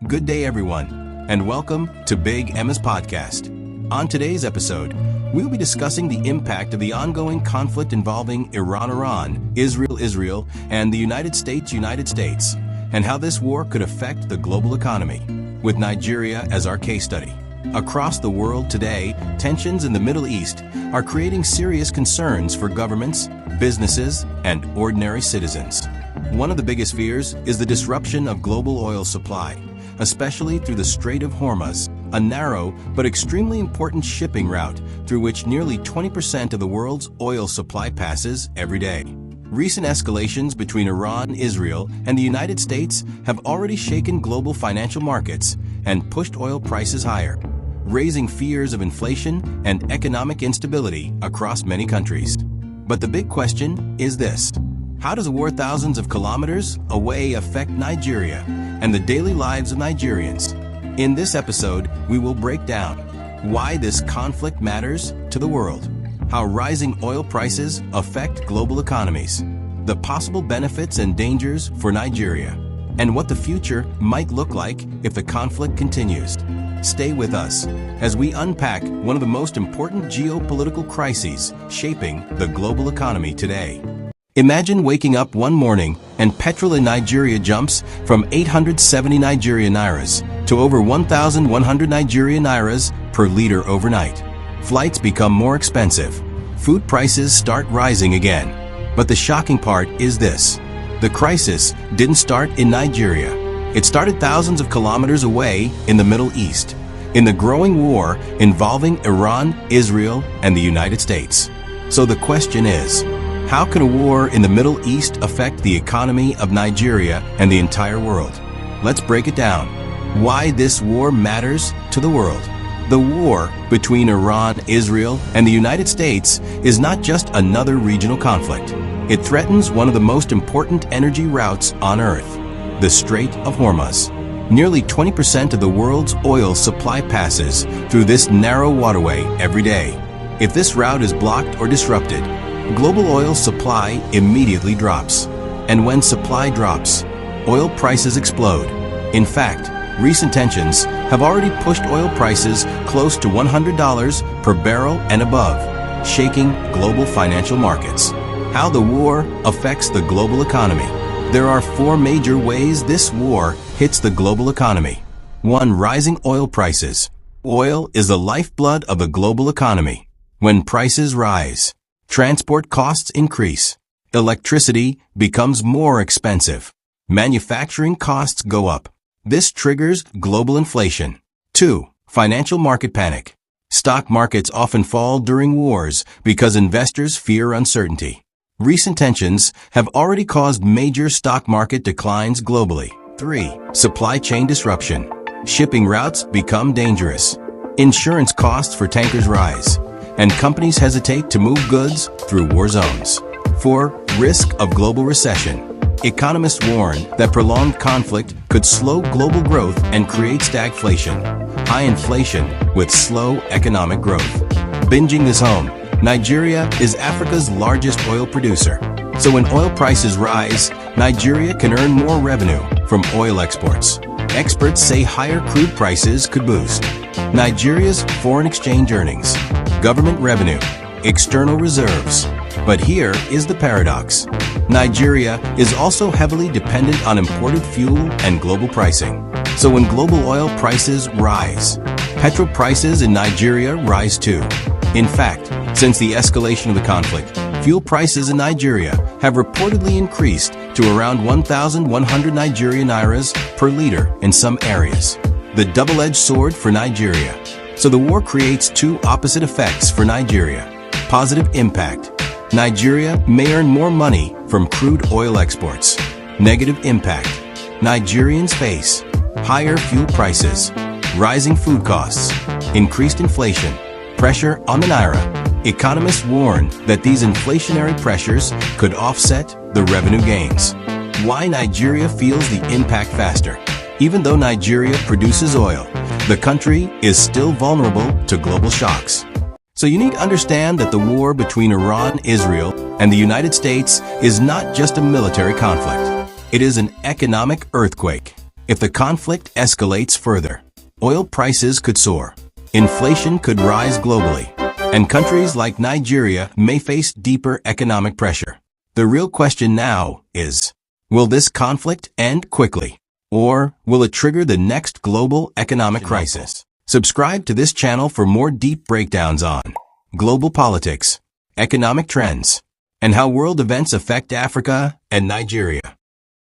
Good day, everyone, and welcome to Big Emma's podcast. On today's episode, we'll be discussing the impact of the ongoing conflict involving Iran, Israel, and the United States, and how this war could affect the global economy, with Nigeria as our case study. Across the world today, tensions in the Middle East are creating serious concerns for governments, businesses, and ordinary citizens. One of the biggest fears is the disruption of global oil supply, especially through the Strait of Hormuz, a narrow but extremely important shipping route through which nearly 20% of the world's oil supply passes every day. Recent escalations between Iran, Israel, and the United States have already shaken global financial markets and pushed oil prices higher, raising fears of inflation and economic instability across many countries. But the big question is this: how does a war thousands of kilometers away affect Nigeria and the daily lives of Nigerians? In this episode, we will break down why this conflict matters to the world, how rising oil prices affect global economies, the possible benefits and dangers for Nigeria, and what the future might look like if the conflict continues. Stay with us as we unpack one of the most important geopolitical crises shaping the global economy today. Imagine waking up one morning and petrol in Nigeria jumps from 870 Nigerian nairas to over 1,100 Nigerian nairas per liter overnight. Flights become more expensive. Food prices start rising again. But the shocking part is this: the crisis didn't start in Nigeria. It started thousands of kilometers away in the Middle East, in the growing war involving Iran, Israel, and the United States. So the question is, how can a war in the Middle East affect the economy of Nigeria and the entire world? Let's break it down. Why this war matters to the world. The war between Iran, Israel, and the United States is not just another regional conflict. It threatens one of the most important energy routes on Earth, the Strait of Hormuz. Nearly 20% of the world's oil supply passes through this narrow waterway every day. If this route is blocked or disrupted, global oil supply immediately drops. And when supply drops, oil prices explode. In fact, recent tensions have already pushed oil prices close to $100 per barrel and above, shaking global financial markets. How the war affects the global economy. There are four major ways this war hits the global economy. 1. Rising oil prices. Oil is the lifeblood of the global economy. When prices rise, transport costs increase. Electricity becomes more expensive. Manufacturing costs go up. This triggers global inflation. 2. Financial market panic. Stock markets often fall during wars because investors fear uncertainty. Recent tensions have already caused major stock market declines globally. 3. Supply chain disruption. Shipping routes become dangerous. Insurance costs for tankers rise, and companies hesitate to move goods through war zones. 4. Risk of global recession. Economists warn that prolonged conflict could slow global growth and create stagflation, high inflation with slow economic growth. Binging this home, Nigeria is Africa's largest oil producer. So when oil prices rise, Nigeria can earn more revenue from oil exports. Experts say higher crude prices could boost Nigeria's foreign exchange earnings, government revenue, external reserves. But here is the paradox. Nigeria is also heavily dependent on imported fuel and global pricing. So when global oil prices rise, petrol prices in Nigeria rise too. In fact, since the escalation of the conflict, fuel prices in Nigeria have reportedly increased to around 1,100 Nigerian nairas per liter in some areas. The double-edged sword for Nigeria. So the war creates two opposite effects for Nigeria. Positive impact. Nigeria may earn more money from crude oil exports. Negative impact. Nigerians face higher fuel prices, rising food costs, increased inflation, pressure on the naira. Economists warn that these inflationary pressures could offset the revenue gains. Why Nigeria feels the impact faster. Even though Nigeria produces oil, the country is still vulnerable to global shocks. So you need to understand that the war between Iran, Israel, and the United States is not just a military conflict. It is an economic earthquake. If the conflict escalates further, oil prices could soar, inflation could rise globally, and countries like Nigeria may face deeper economic pressure. The real question now is, will this conflict end quickly, or will it trigger the next global economic crisis? Subscribe to this channel for more deep breakdowns on global politics, economic trends, and how world events affect Africa and Nigeria.